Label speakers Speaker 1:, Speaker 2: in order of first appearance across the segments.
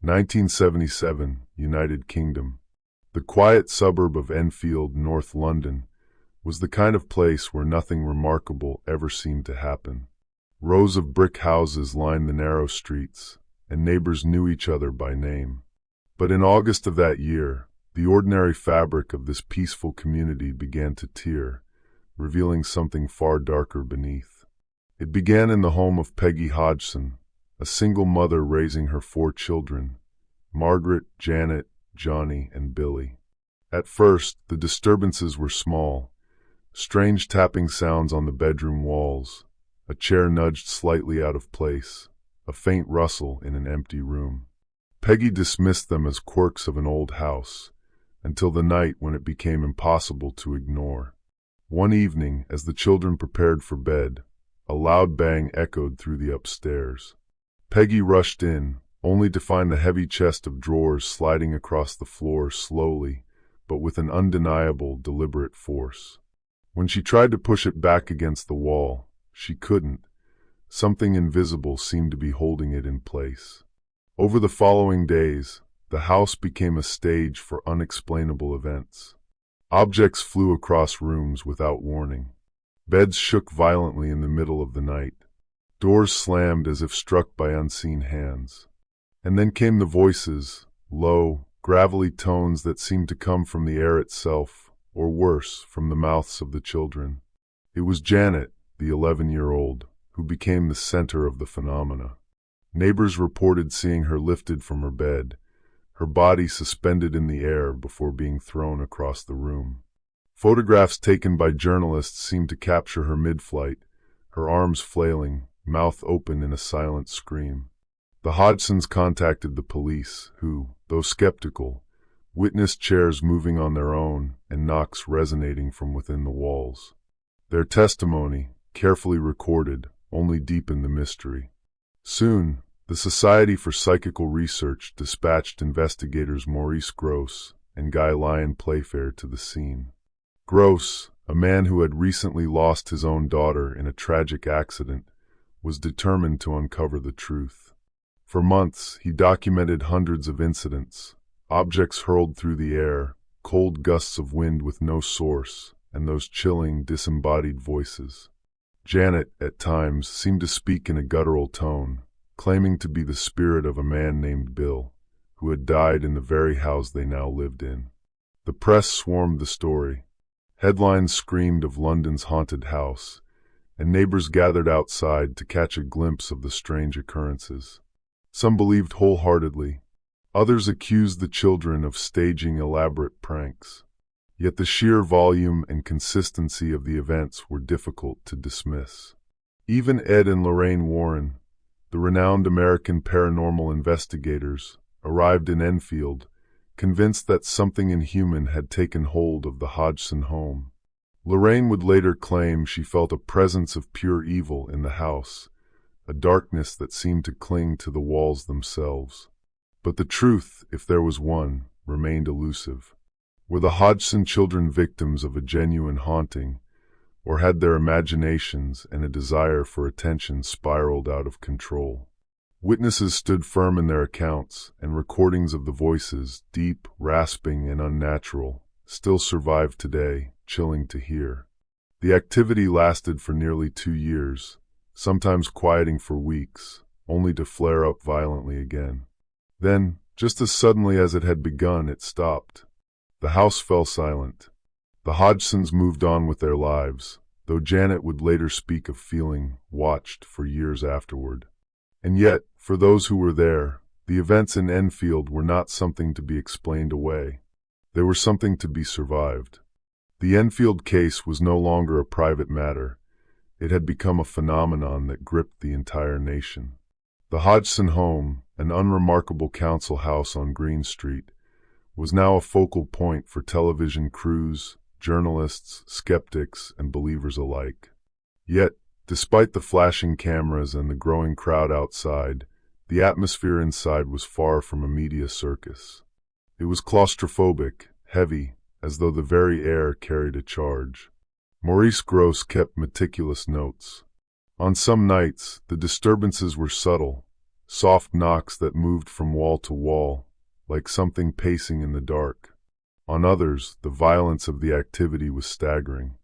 Speaker 1: 1977, United Kingdom. The quiet suburb of Enfield, North London, was the kind of place where nothing remarkable ever seemed to happen. Rows of brick houses lined the narrow streets, and neighbors knew each other by name. But in August of that year, the ordinary fabric of this peaceful community began to tear, revealing something far darker beneath. It began in the home of Peggy Hodgson, a single mother raising her 4 children, Margaret, Janet, Johnny, and Billy. At first, the disturbances were small. Strange tapping sounds on the bedroom walls, a chair nudged slightly out of place, a faint rustle in an empty room. Peggy dismissed them as quirks of an old house, until the night when it became impossible to ignore. One evening, as the children prepared for bed, a loud bang echoed through the upstairs. Peggy rushed in, only to find the heavy chest of drawers sliding across the floor slowly, but with an undeniable, deliberate force. When she tried to push it back against the wall, she couldn't. Something invisible seemed to be holding it in place. Over the following days, the house became a stage for unexplainable events. Objects flew across rooms without warning. Beds shook violently in the middle of the night. Doors slammed as if struck by unseen hands. And then came the voices, low, gravelly tones that seemed to come from the air itself, or worse, from the mouths of the children. It was Janet, the 11-year-old, who became the center of the phenomena. Neighbors reported seeing her lifted from her bed, her body suspended in the air before being thrown across the room. Photographs taken by journalists seemed to capture her mid-flight, her arms flailing, mouth open in a silent scream. The Hodgsons contacted the police, who, though skeptical, witnessed chairs moving on their own and knocks resonating from within the walls. Their testimony, carefully recorded, only deepened the mystery. Soon, the Society for Psychical Research dispatched investigators Maurice Grosse and Guy Lyon Playfair to the scene. Grosse, a man who had recently lost his own daughter in a tragic accident, was determined to uncover the truth. For months, he documented hundreds of incidents, objects hurled through the air, cold gusts of wind with no source, and those chilling, disembodied voices. Janet, at times, seemed to speak in a guttural tone, claiming to be the spirit of a man named Bill, who had died in the very house they now lived in. The press swarmed the story. Headlines screamed of London's haunted house, and neighbors gathered outside to catch a glimpse of the strange occurrences. Some believed wholeheartedly. Others accused the children of staging elaborate pranks. Yet the sheer volume and consistency of the events were difficult to dismiss. Even Ed and Lorraine Warren, the renowned American paranormal investigators, arrived in Enfield, convinced that something inhuman had taken hold of the Hodgson home. Lorraine would later claim she felt a presence of pure evil in the house, a darkness that seemed to cling to the walls themselves. But the truth, if there was one, remained elusive. Were the Hodgson children victims of a genuine haunting, or had their imaginations and a desire for attention spiraled out of control? Witnesses stood firm in their accounts, and recordings of the voices, deep, rasping, and unnatural, still survive today, chilling to hear. The activity lasted for nearly 2 years, sometimes quieting for weeks, only to flare up violently again. Then, just as suddenly as it had begun, it stopped. The house fell silent. The Hodgsons moved on with their lives, though Janet would later speak of feeling watched for years afterward. And yet, for those who were there, the events in Enfield were not something to be explained away. They were something to be survived. The Enfield case was no longer a private matter. It had become a phenomenon that gripped the entire nation. The Hodgson home, an unremarkable council house on Green Street, was now a focal point for television crews, journalists, skeptics, and believers alike. Yet, despite the flashing cameras and the growing crowd outside, the atmosphere inside was far from a media circus. It was claustrophobic, heavy, as though the very air carried a charge. Maurice Grosse kept meticulous notes. On some nights, the disturbances were subtle, soft knocks that moved from wall to wall, like something pacing in the dark. On others, the violence of the activity was staggering.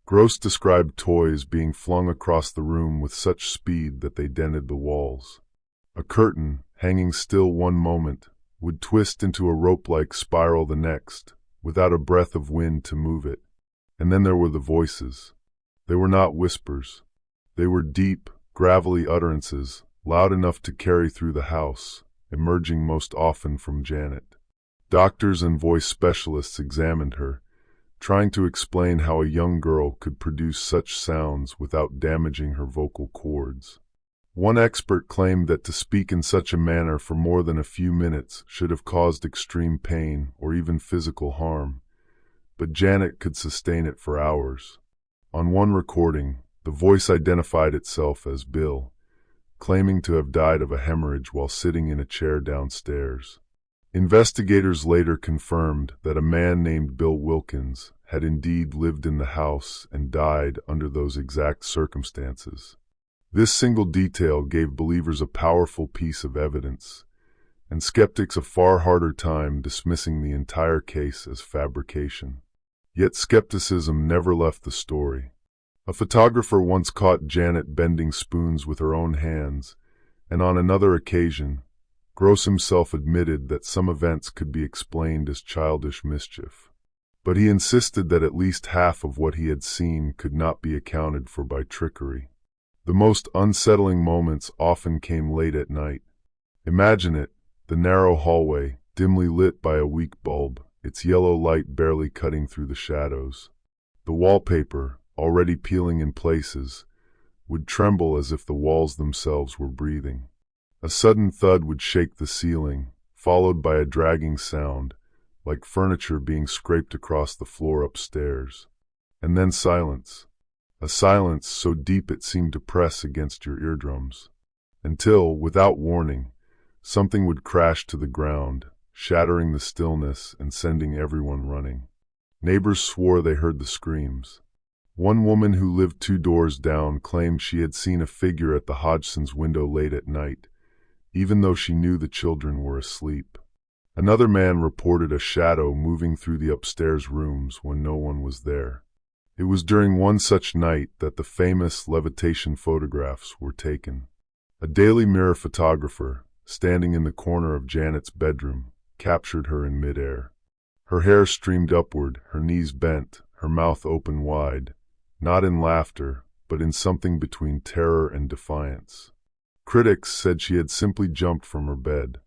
Speaker 1: Gross described toys being flung across the room with such speed that they dented the walls. A curtain, hanging still one moment, would twist into a rope-like spiral the next, without a breath of wind to move it. And then there were the voices. They were not whispers. They were deep, gravelly utterances, loud enough to carry through the house, emerging most often from Janet. Doctors and voice specialists examined her, trying to explain how a young girl could produce such sounds without damaging her vocal cords. One expert claimed that to speak in such a manner for more than a few minutes should have caused extreme pain or even physical harm, but Janet could sustain it for hours. On one recording, the voice identified itself as Bill, claiming to have died of a hemorrhage while sitting in a chair downstairs. Investigators later confirmed that a man named Bill Wilkins had indeed lived in the house and died under those exact circumstances. This single detail gave believers a powerful piece of evidence, and skeptics a far harder time dismissing the entire case as fabrication. Yet skepticism never left the story. A photographer once caught Janet bending spoons with her own hands, and on another occasion, Gross himself admitted that some events could be explained as childish mischief. But he insisted that at least half of what he had seen could not be accounted for by trickery. The most unsettling moments often came late at night. Imagine it, the narrow hallway, dimly lit by a weak bulb, its yellow light barely cutting through the shadows. The wallpaper, already peeling in places, would tremble as if the walls themselves were breathing. A sudden thud would shake the ceiling, followed by a dragging sound, like furniture being scraped across the floor upstairs. And then silence. A silence so deep it seemed to press against your eardrums. Until, without warning, something would crash to the ground, shattering the stillness and sending everyone running. Neighbors swore they heard the screams. One woman who lived 2 doors down claimed she had seen a figure at the Hodgsons' window late at night, even though she knew the children were asleep. Another man reported a shadow moving through the upstairs rooms when no one was there. It was during one such night that the famous levitation photographs were taken. A Daily Mirror photographer, standing in the corner of Janet's bedroom, captured her in midair. Her hair streamed upward, her knees bent, her mouth open wide, not in laughter, but in something between terror and defiance. Critics said she had simply jumped from her bed.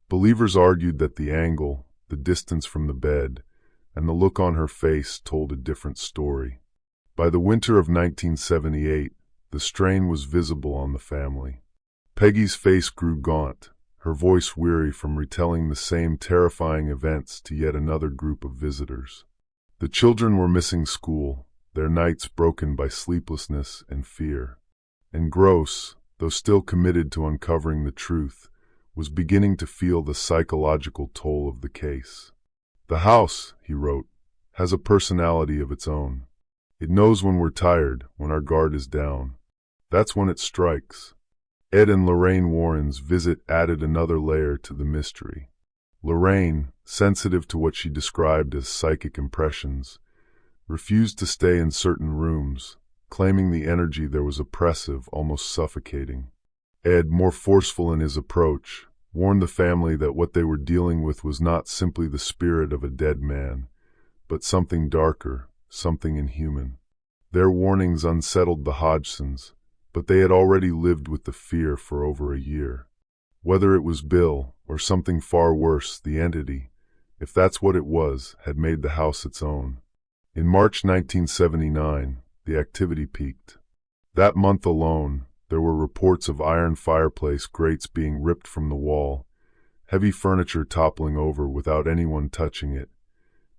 Speaker 1: Believers argued that the angle, the distance from the bed, and the look on her face told a different story. By the winter of 1978, the strain was visible on the family. Peggy's face grew gaunt, her voice weary from retelling the same terrifying events to yet another group of visitors. The children were missing school, their nights broken by sleeplessness and fear. And Gross, though still committed to uncovering the truth, was beginning to feel the psychological toll of the case. "The house," he wrote, "has a personality of its own. It knows when we're tired, when our guard is down. That's when it strikes." Ed and Lorraine Warren's visit added another layer to the mystery. Lorraine, sensitive to what she described as psychic impressions, refused to stay in certain rooms, claiming the energy there was oppressive, almost suffocating. Ed, more forceful in his approach, warned the family that what they were dealing with was not simply the spirit of a dead man, but something darker, something inhuman. Their warnings unsettled the Hodgsons, but they had already lived with the fear for over a year. Whether it was Bill, or something far worse, the entity, if that's what it was, had made the house its own. In March 1979, the activity peaked. That month alone, there were reports of iron fireplace grates being ripped from the wall, heavy furniture toppling over without anyone touching it,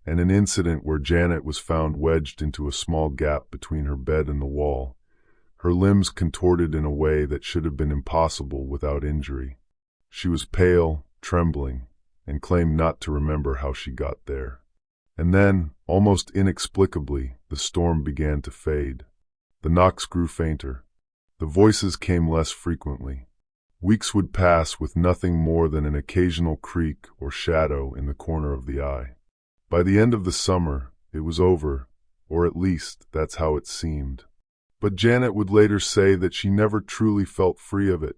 Speaker 1: and an incident where Janet was found wedged into a small gap between her bed and the wall, her limbs contorted in a way that should have been impossible without injury. She was pale, trembling, and claimed not to remember how she got there. And then, almost inexplicably, the storm began to fade. The knocks grew fainter. The voices came less frequently. Weeks would pass with nothing more than an occasional creak or shadow in the corner of the eye. By the end of the summer, it was over, or at least that's how it seemed. But Janet would later say that she never truly felt free of it.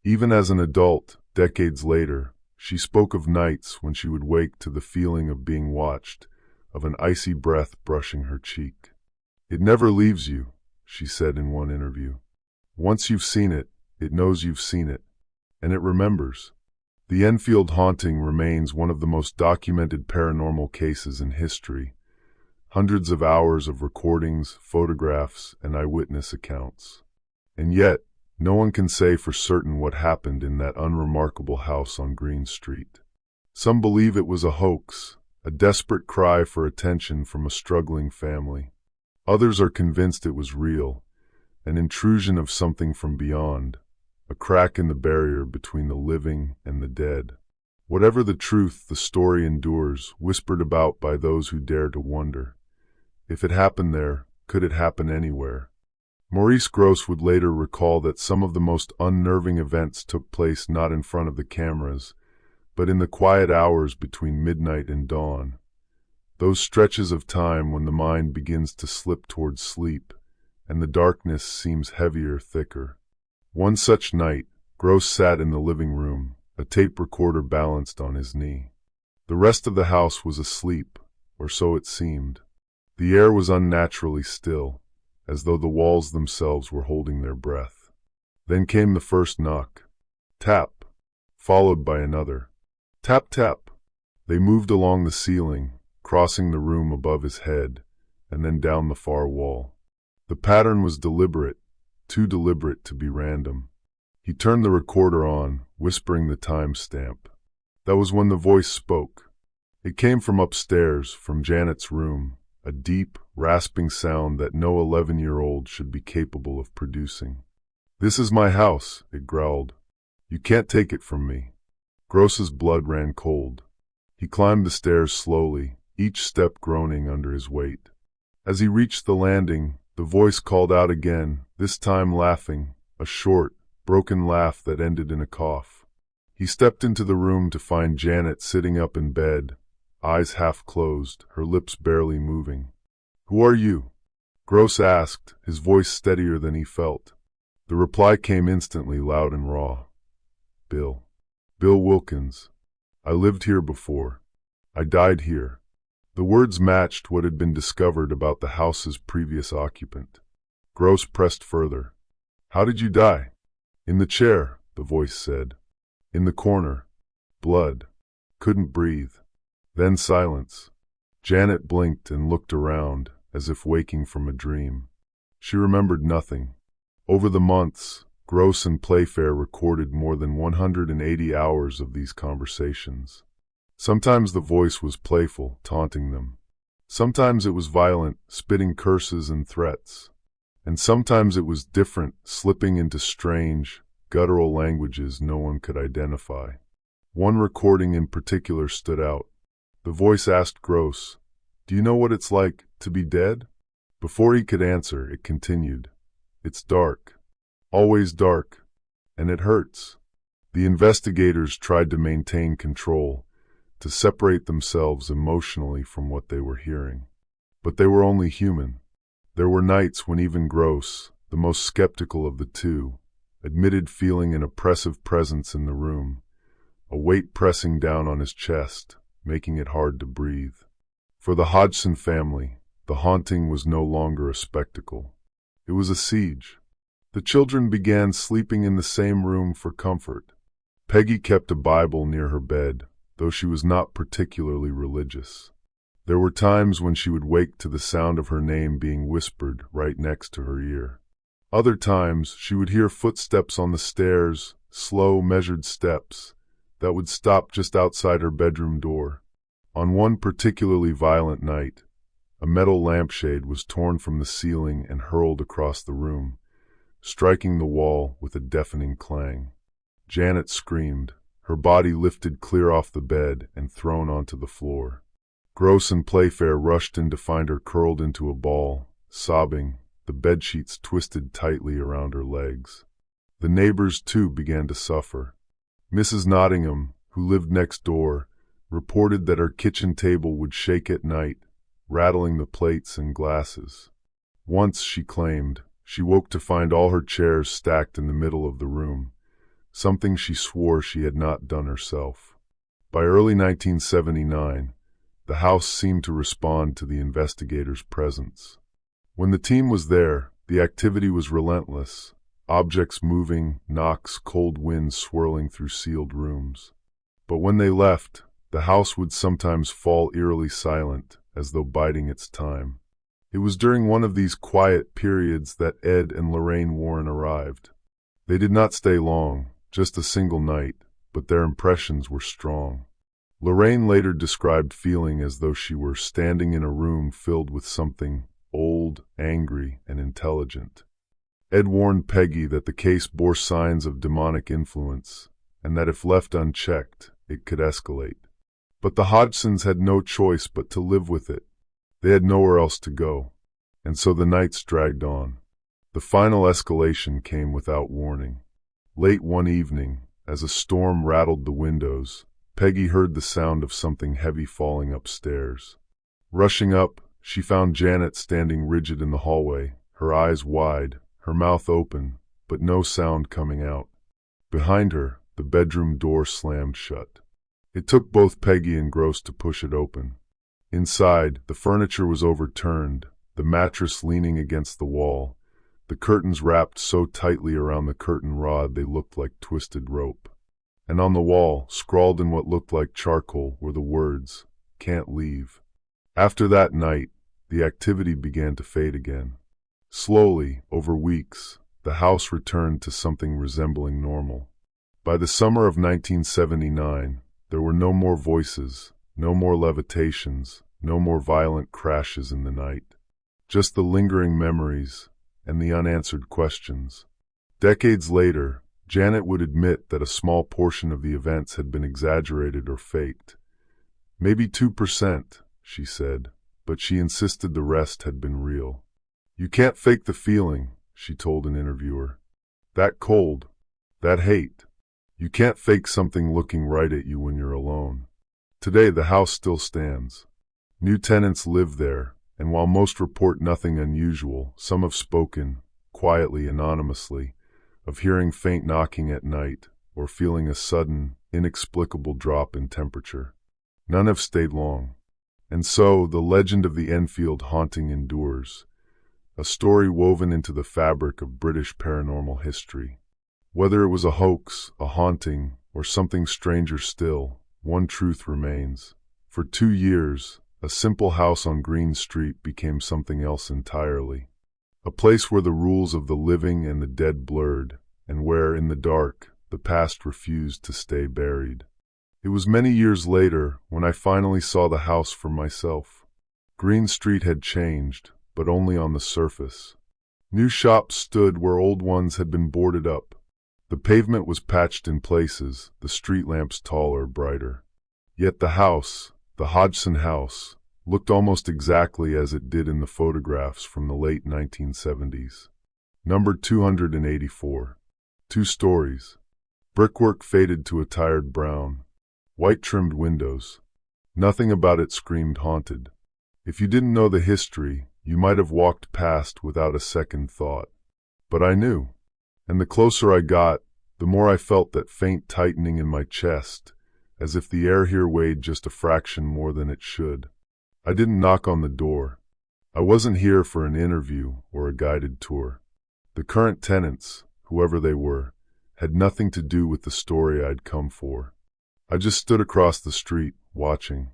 Speaker 1: Even as an adult, decades later, she spoke of nights when she would wake to the feeling of being watched, of an icy breath brushing her cheek. "It never leaves you," she said in one interview. "Once you've seen it, it knows you've seen it, and it remembers." The Enfield haunting remains one of the most documented paranormal cases in history. Hundreds of hours of recordings, photographs, and eyewitness accounts. And yet, no one can say for certain what happened in that unremarkable house on Green Street. Some believe it was a hoax, a desperate cry for attention from a struggling family. Others are convinced it was real, an intrusion of something from beyond, a crack in the barrier between the living and the dead. Whatever the truth, the story endures, whispered about by those who dare to wonder. If it happened there, could it happen anywhere? Maurice Grosse would later recall that some of the most unnerving events took place not in front of the cameras, but in the quiet hours between midnight and dawn. Those stretches of time when the mind begins to slip towards sleep, and the darkness seems heavier, thicker. One such night, Grosse sat in the living room, a tape recorder balanced on his knee. The rest of the house was asleep, or so it seemed. The air was unnaturally still, as though the walls themselves were holding their breath. Then came the first knock. Tap, followed by another. Tap, tap. They moved along the ceiling, crossing the room above his head, and then down the far wall. The pattern was deliberate, too deliberate to be random. He turned the recorder on, whispering the time stamp. That was when the voice spoke. It came from upstairs, from Janet's room, a deep, rasping sound that no 11-year-old should be capable of producing. "This is my house," it growled. "You can't take it from me." Grosse's blood ran cold. He climbed the stairs slowly, each step groaning under his weight. As he reached the landing, the voice called out again, this time laughing, a short, broken laugh that ended in a cough. He stepped into the room to find Janet sitting up in bed, eyes half closed, her lips barely moving. "Who are you?" Grosse asked, his voice steadier than he felt. The reply came instantly, loud and raw. "Bill. Bill Wilkins. I lived here before. I died here." The words matched what had been discovered about the house's previous occupant. Grosse pressed further. "How did you die?" "In the chair," the voice said. "In the corner. Blood. Couldn't breathe." Then silence. Janet blinked and looked around, as if waking from a dream. She remembered nothing. Over the months, Grosse and Playfair recorded more than 180 hours of these conversations. Sometimes the voice was playful, taunting them. Sometimes it was violent, spitting curses and threats. And sometimes it was different, slipping into strange, guttural languages no one could identify. One recording in particular stood out. The voice asked Grosse, "Do you know what it's like to be dead?" Before he could answer, it continued, "It's dark. Always dark. And it hurts." The investigators tried to maintain control, to separate themselves emotionally from what they were hearing. But they were only human. There were nights when even Grosse, the most skeptical of the two, admitted feeling an oppressive presence in the room, a weight pressing down on his chest, making it hard to breathe. For the Hodgson family, the haunting was no longer a spectacle. It was a siege. The children began sleeping in the same room for comfort. Peggy kept a Bible near her bed, though she was not particularly religious. There were times when she would wake to the sound of her name being whispered right next to her ear. Other times she would hear footsteps on the stairs, slow, measured steps, that would stop just outside her bedroom door. On one particularly violent night, a metal lampshade was torn from the ceiling and hurled across the room, striking the wall with a deafening clang. Janet screamed, her body lifted clear off the bed and thrown onto the floor. Grosse and Playfair rushed in to find her curled into a ball, sobbing, the bedsheets twisted tightly around her legs. The neighbors, too, began to suffer. Mrs. Nottingham, who lived next door, reported that her kitchen table would shake at night, rattling the plates and glasses. Once, she claimed, she woke to find all her chairs stacked in the middle of the room, something she swore she had not done herself. By early 1979, the house seemed to respond to the investigators' presence. When the team was there, the activity was relentless, objects moving, knocks, cold winds swirling through sealed rooms. But when they left, the house would sometimes fall eerily silent, as though biding its time. It was during one of these quiet periods that Ed and Lorraine Warren arrived. They did not stay long, just a single night, but their impressions were strong. Lorraine later described feeling as though she were standing in a room filled with something old, angry, and intelligent. Ed warned Peggy that the case bore signs of demonic influence, and that if left unchecked, it could escalate. But the Hodgsons had no choice but to live with it. They had nowhere else to go, and so the nights dragged on. The final escalation came without warning. Late one evening, as a storm rattled the windows, Peggy heard the sound of something heavy falling upstairs. Rushing up, she found Janet standing rigid in the hallway, her eyes wide, her mouth open, but no sound coming out. Behind her, the bedroom door slammed shut. It took both Peggy and Gross to push it open. Inside, the furniture was overturned, the mattress leaning against the wall, the curtains wrapped so tightly around the curtain rod they looked like twisted rope. And on the wall, scrawled in what looked like charcoal, were the words, "Can't leave." After that night, the activity began to fade again. Slowly, over weeks, the house returned to something resembling normal. By the summer of 1979, there were no more voices, no more levitations, no more violent crashes in the night. Just the lingering memories and the unanswered questions. Decades later, Janet would admit that a small portion of the events had been exaggerated or faked. Maybe 2%, she said, but she insisted the rest had been real. "You can't fake the feeling," she told an interviewer. "That cold, that hate. You can't fake something looking right at you when you're alone." Today, the house still stands. New tenants live there, and while most report nothing unusual, some have spoken, quietly, anonymously, of hearing faint knocking at night or feeling a sudden, inexplicable drop in temperature. None have stayed long. And so, the legend of the Enfield haunting endures, a story woven into the fabric of British paranormal history. Whether it was a hoax, a haunting, or something stranger still, one truth remains. For 2 years, a simple house on Green Street became something else entirely. A place where the rules of the living and the dead blurred, and where, in the dark, the past refused to stay buried. It was many years later when I finally saw the house for myself. Green Street had changed, but only on the surface. New shops stood where old ones had been boarded up. The pavement was patched in places, the street lamps taller, brighter. Yet the house, the Hodgson house, looked almost exactly as it did in the photographs from the late 1970s. Number 284. 2 stories. Brickwork faded to a tired brown. White-trimmed windows. Nothing about it screamed haunted. If you didn't know the history, you might have walked past without a second thought. But I knew. And the closer I got, the more I felt that faint tightening in my chest, as if the air here weighed just a fraction more than it should. I didn't knock on the door. I wasn't here for an interview or a guided tour. The current tenants, whoever they were, had nothing to do with the story I'd come for. I just stood across the street, watching.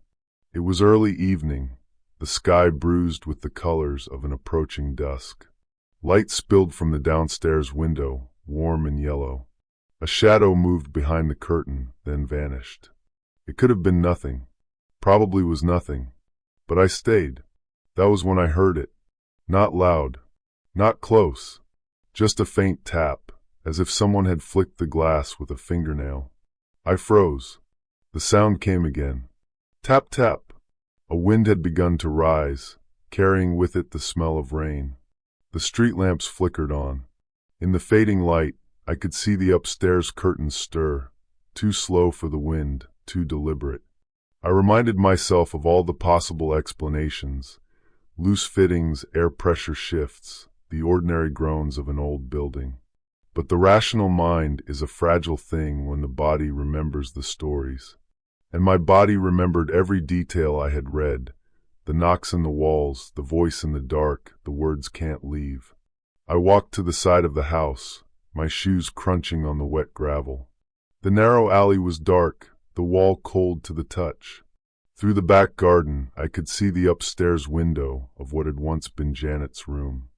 Speaker 1: It was early evening, the sky bruised with the colors of an approaching dusk. Light spilled from the downstairs window, warm and yellow. A shadow moved behind the curtain, then vanished. It could have been nothing. Probably was nothing. But I stayed. That was when I heard it. Not loud. Not close. Just a faint tap, as if someone had flicked the glass with a fingernail. I froze. The sound came again. Tap, tap. A wind had begun to rise, carrying with it the smell of rain. The street lamps flickered on. In the fading light, I could see the upstairs curtains stir, too slow for the wind, too deliberate. I reminded myself of all the possible explanations: loose fittings, air pressure shifts, the ordinary groans of an old building. But the rational mind is a fragile thing when the body remembers the stories. And my body remembered every detail I had read: the knocks in the walls, the voice in the dark, the words "can't leave." I walked to the side of the house, my shoes crunching on the wet gravel. The narrow alley was dark, the wall cold to the touch. Through the back garden, I could see the upstairs window of what had once been Janet's room.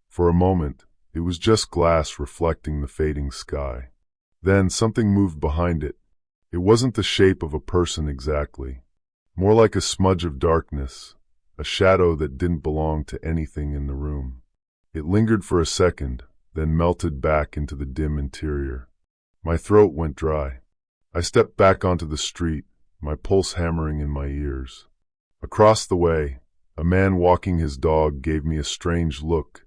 Speaker 1: For a moment, it was just glass reflecting the fading sky. Then something moved behind it. It wasn't the shape of a person exactly, more like a smudge of darkness, a shadow that didn't belong to anything in the room. It lingered for a second, then melted back into the dim interior. My throat went dry. I stepped back onto the street, my pulse hammering in my ears. Across the way, a man walking his dog gave me a strange look,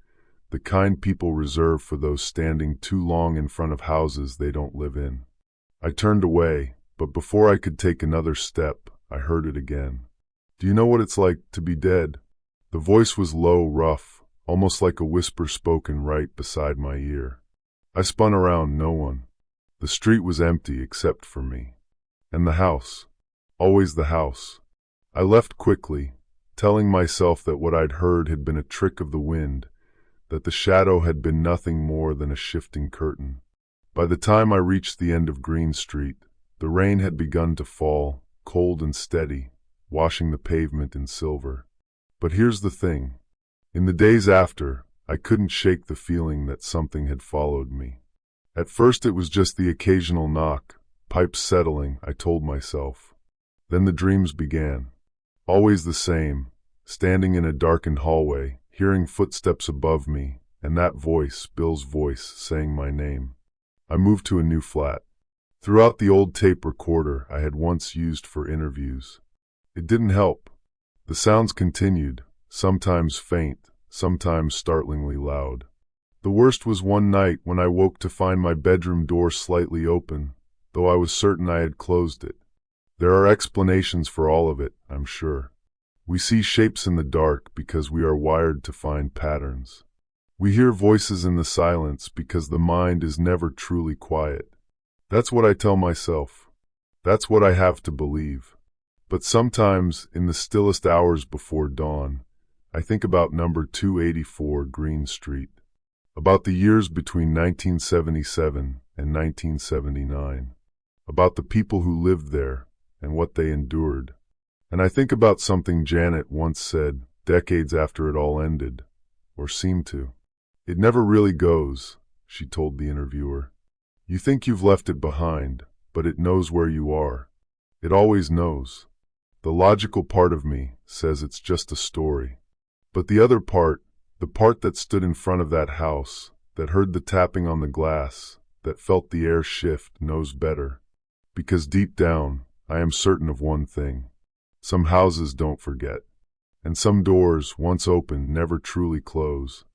Speaker 1: the kind people reserve for those standing too long in front of houses they don't live in. I turned away, but before I could take another step, I heard it again. "Do you know what it's like to be dead?" The voice was low, rough, almost like a whisper spoken right beside my ear. I spun around, no one. The street was empty except for me. And the house. Always the house. I left quickly, telling myself that what I'd heard had been a trick of the wind, that the shadow had been nothing more than a shifting curtain. By the time I reached the end of Green Street, the rain had begun to fall, cold and steady, washing the pavement in silver. But here's the thing. In the days after, I couldn't shake the feeling that something had followed me. At first it was just the occasional knock, pipes settling, I told myself. Then the dreams began. Always the same, standing in a darkened hallway, hearing footsteps above me, and that voice, Bill's voice, saying my name. I moved to a new flat. Threw out the old tape recorder I had once used for interviews. It didn't help. The sounds continued, sometimes faint, sometimes startlingly loud. The worst was one night when I woke to find my bedroom door slightly open, though I was certain I had closed it. There are explanations for all of it, I'm sure. We see shapes in the dark because we are wired to find patterns. We hear voices in the silence because the mind is never truly quiet. That's what I tell myself. That's what I have to believe. But sometimes, in the stillest hours before dawn, I think about number 284 Green Street. About the years between 1977 and 1979. About the people who lived there and what they endured. And I think about something Janet once said, decades after it all ended, or seemed to. "It never really goes," she told the interviewer. "You think you've left it behind, but it knows where you are. It always knows." The logical part of me says it's just a story. But the other part, the part that stood in front of that house, that heard the tapping on the glass, that felt the air shift, knows better. Because deep down, I am certain of one thing. Some houses don't forget. And some doors, once open, never truly close.